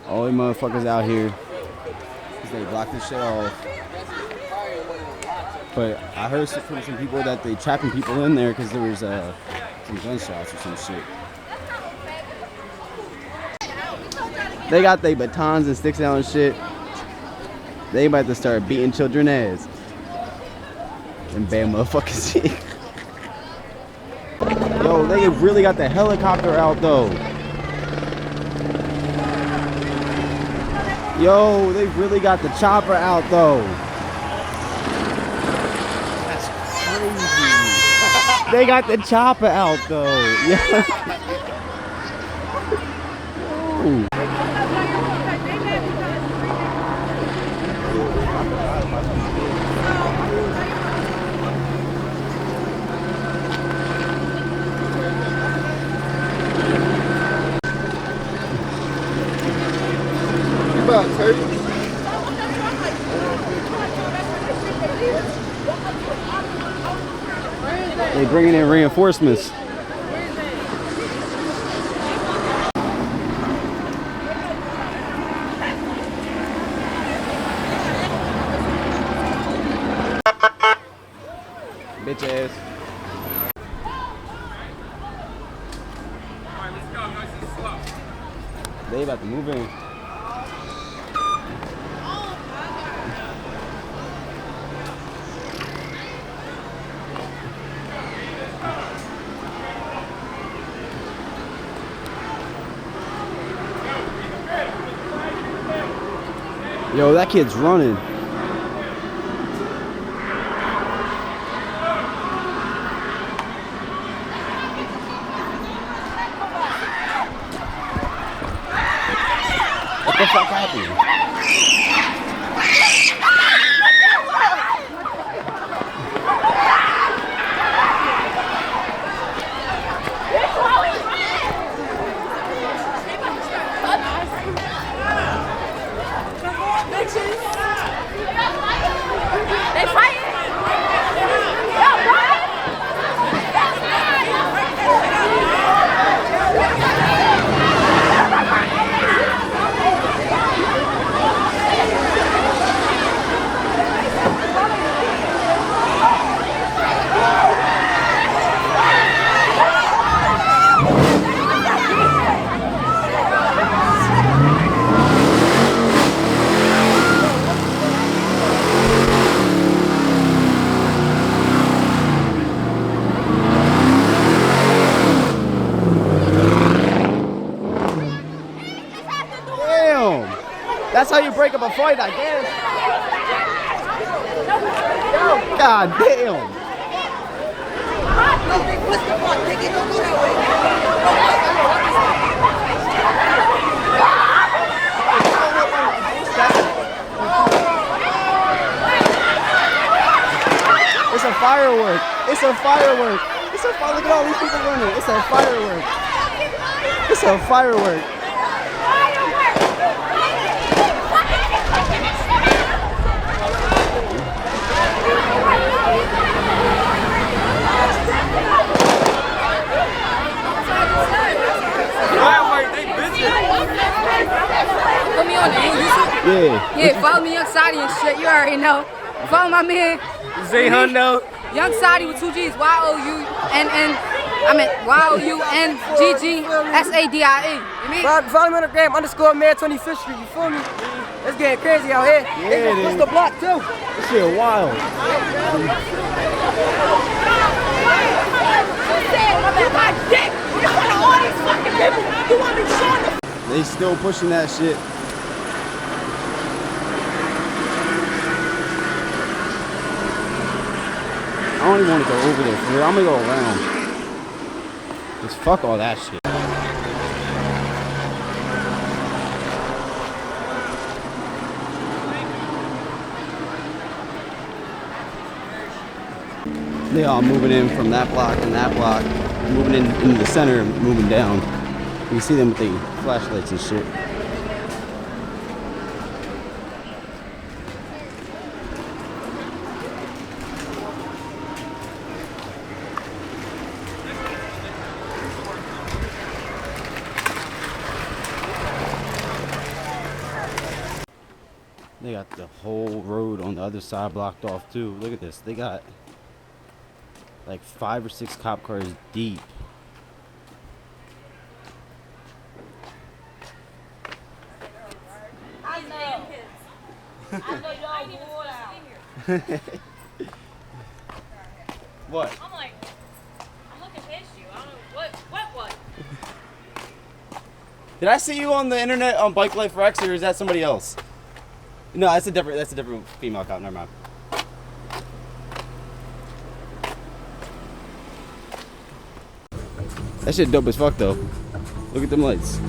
All the motherfuckers out here. Cause they blocked this shit off. But I heard from some people that they trapping people in there because there was some gunshots or some shit. They got their batons and sticks out and shit. They about to start beating children ass. And bad motherfucking shit. Yo, they really got the helicopter out though. Yo, they really got the chopper out though. That's crazy. They got the chopper out though. Yeah. Ooh. They bringing in reinforcements. Bitch ass. Alright, let's go. Nice and slow. They about to move in. Yo, that kid's running. What the fuck happened? That's how you break up a fight, I guess. God damn. It's a firework. It's a firework. It's a firework. Look at all these people running. It's a firework. It's a firework. Put me on the YouTube? Yeah, follow me, Young Saudi and shit. You already know. Follow my man. Zay Hundo. Young Saudi with 2 G's. YOUNGGSADIE. You mean? Follow me on the gram, _man 25th Street. You feel me? It's getting crazy out here. Yeah, What's the block too? This shit wild. They still pushing that shit. I don't even want to go over there for real. I'm gonna go around. Just fuck all that shit. They all moving in from that block and that block, moving in into the center and moving down. You see them with the flashlights and shit. They got the whole road on the other side blocked off too. Look at this. They got like 5 or 6 cop cars deep. I know. I know y'all bored out. What? I'm like, I'm looking past you. I don't know what. Did I see you on the internet on Bike Life Rex, or is that somebody else? No, that's a different female cop. Never mind. That shit dope as fuck though. Look at them lights.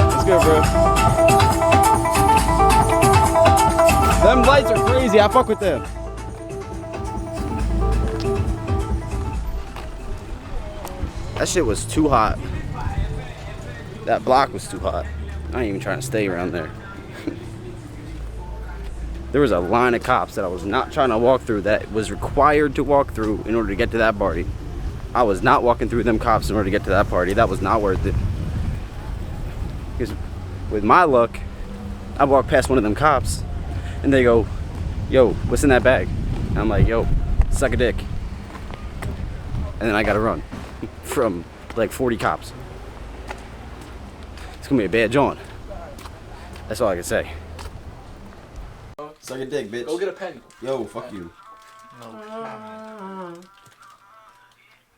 Let's go, bro. Them lights are crazy. I fuck with them. That shit was too hot. That block was too hot. I ain't even trying to stay around there. There was a line of cops that I was not trying to walk through that was required to walk through in order to get to that party. I was not walking through them cops in order to get to that party. That was not worth it. Because with my luck, I walk past one of them cops and they go, yo, what's in that bag? And I'm like, yo, suck a dick. And then I gotta run from like 40 cops. It's gonna be a bad jaunt. That's all I can say. Suck a dick, bitch. Go get a pen. Yo, fuck you. No.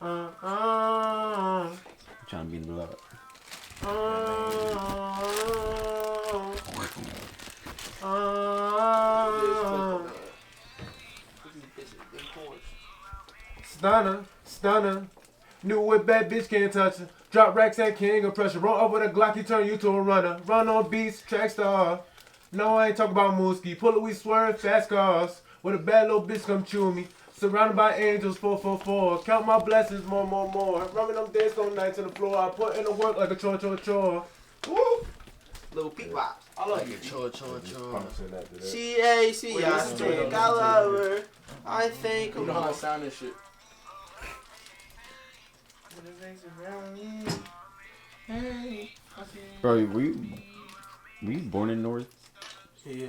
I'm trying to be in the love. Stunner. New whip, bad bitch can't touch her. Drop racks and king of pressure. Roll up with a Glock, he turn you to a runner. Run on beats, track star. No, I ain't talking about Mooski. Pull it, we swerve, fast cars. With a bad little bitch come chew me. Surrounded by angels, 444. Count my blessings, more. Rubbing them days on nights on the floor. I put in the work like a chore. Woo! Little peep box. I love you. Chore. C-A-C, I think I love her. I think You know how I sound this shit. Bro, were you born in North? Yeah.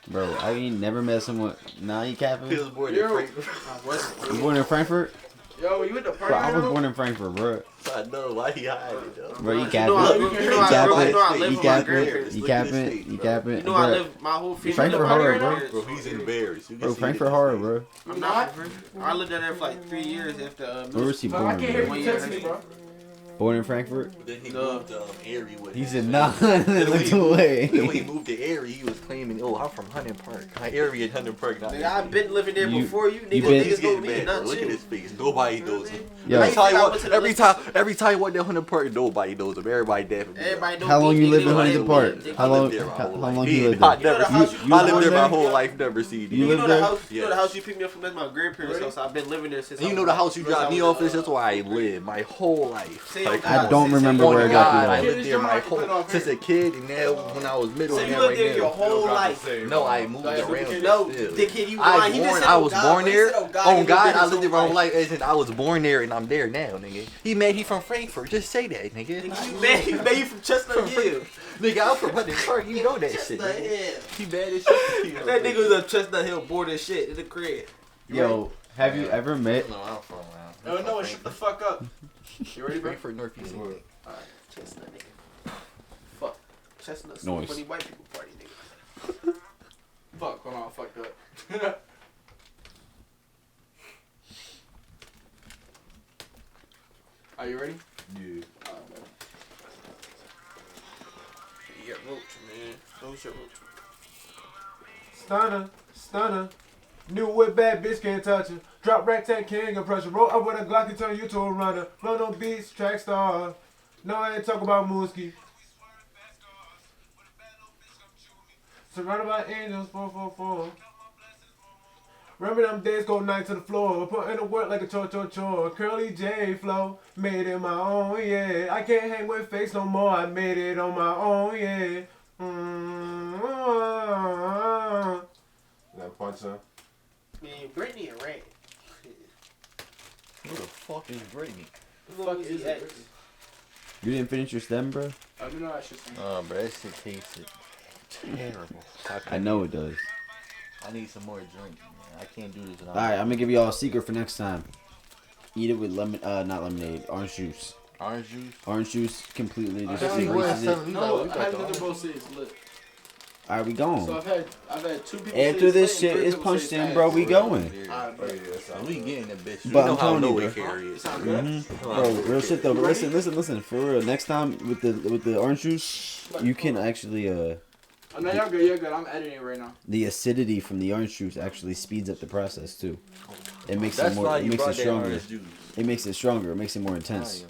Bro, I ain't never met someone. Nah, you capping? He was born in Frankfurt. You born in Frankfurt? Yo, you in the party? Bro, I was born in Frankfurt, bro. I know why he hiding though. Bro, you You capping? know I live You capping? You know I live my whole future. Frankfurt hard, bro. Bro, he's embarrassed. Bro, Frankfurt hard, bro. I'm not. I lived down there for like 3 years after. Where was he born, bro? Born in Frankfurt? Then he moved to Erie with He his said, family. nah, look away. Then when he moved to Erie, he was claiming, oh, I'm from Hunting Park. My Erie at Hunting Park. Not Nigga, I've been living there You- before you. you Niggas, been- He's niggas know getting me. mad, bro. Not Look at you. his face. Nobody knows him. Yo, Every time you walk down Hunting Park, nobody knows him. Everybody deaf. Everybody know How long me, you nigga, lived in know Huntington that Park? shit. How long you lived there? I never You know the seen. house- I lived there my there? whole life. Never seen You it. You know lived the there? house? You know the Yes. house you picked me up from? That's my grandparents' house. I've been living there since. And you know the house you dropped me off is? That's where I lived my whole life. I don't remember where I got I you. lived there my whole since a kid, and now when I was middle. So and you now lived right there now. your whole life? No, I moved around. No, still. dickhead, you lying. He just said, I oh, was God, born but he there. said, oh, God, On he lived God, there I his lived there my whole whole life. As in, I was born there and I'm there now, nigga. He mad he from Frankfurt. Just say that, nigga. You mad you from Chestnut Hill. Nigga, I'm from Hunting Park. You know that shit, Chestnut nigga. Hill. He bad as shit. That nigga was up Chestnut Hill, bored as shit in the crib. Yo, have you ever met? No, I'm from Oh no, shut the fuck up. You ready, bro? Frankfurt, Northeast. Alright, Chestnut nigga. Fuck. Chestnut's so Noise. funny white people party, nigga. Fuck, hold on, I fucked up. Are you ready? Yeah. Yeah, roach, man. Who's your roach? Stunner. New whip, bad bitch can't touch her. Drop racks and king of pressure. Roll up with a Glock, he turn you to a runner. Run on beats, track star. No, I ain't talking about Mooski. Surrounded by angels, 444. Remember them days, go night to the floor. Put in the work like a chore. Curly J flow, made it my own, yeah. I can't hang with fakes no more. I made it on my own, yeah. That punch, huh? Man, Brittany and Ray. Who the fuck is Brittany? Who the fuck is X? You didn't finish your stem, bro? I do know that shit's Oh, bro, that shit tasted terrible. I know it does. I need some more drink, man. I can't do this. Alright, I'm gonna give y'all a secret for next time. Eat it with lemon, not lemonade, orange juice. Orange juice? Orange juice completely just That's what erases it. No, I had another bro say it's lit. Alright, we going. So I've had 2 people After say this it's lit, shit and is 3 people punched say in, it's bro, ass. we going. We getting that bitch. You But know I'm how telling no you, we bro. carry it. Bro, real shit though. But listen. For real, next time with the orange juice, you can actually Oh, no, you're good. I'm editing right now. the acidity from the orange juice actually speeds up the process too. It makes That's it more. why It you makes brought it that stronger. orange juice. It makes it stronger. It makes it more intense.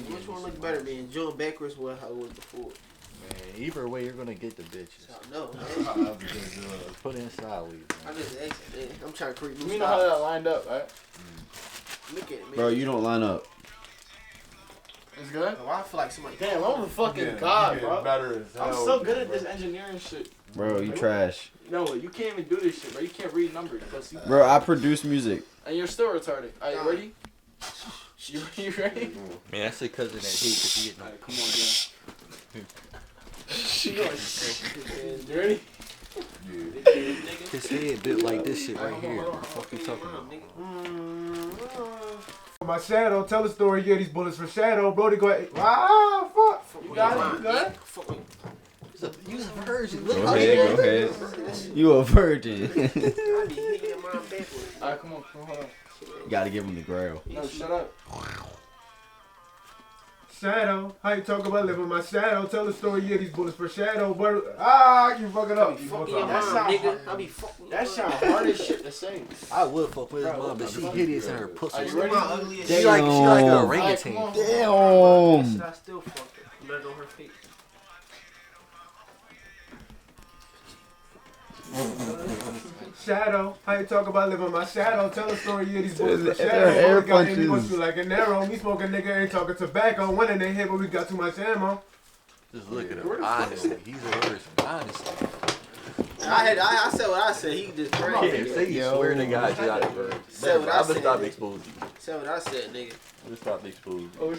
Which one look better, man? Joe backwards or how it was before? Man, either way, you're gonna get the bitches. No, man. Put in sideways. I'm just asking, man. I'm trying to create new You know how style. that lined up, right? Look at it, man. Bro, you don't line up. It's good? Oh, I feel like somebody. Damn, I'm a fucking god, bro. Better as I'm hell. so good at this engineering shit. Bro, you trash. No, you can't even do this shit, bro. You can't read numbers, pussy. Bro, I produce music. And you're still retarded. Alright, ready? You ready? Man, that's because of that heat. Cause he getting Alright, come on, man. You ready? his head built like this shit right here. What the fuck you talking about? My Shadow, tell a story. Yeah, these bullets for Shadow. Brody, go ahead. Ah, fuck. You got it? You good? Use a virgin. Go ahead. You a virgin. Alright, come on, hold on. You gotta give him the grail. No, shut up. Shadow, how you talk about living my shadow? Tell the story, yeah, these bullets for Shadow. But you fucking up. That sound hard as shit to say. I would fuck with his mom, but she hideous in her pussy. Are you ready? She like an Damn. orangutan. Damn. I still fuck her. Blood on her face. Shadow, how you talk about living my shadow? Tell the story, yeah, these bullets for They're Shadow. air Only got any punches. pussy like an arrow. Me smoking nigga ain't talking tobacco. One in the head, but we got too much ammo. Just look at him. Honestly, he's a person. Honestly. I said what I said. He just Yeah, crazy. say you swear to God you out of bird. Said what I I'm gonna said, stop nigga. exposing you. Said what I said, nigga. I'm gonna stop exposing you. Oh, sure.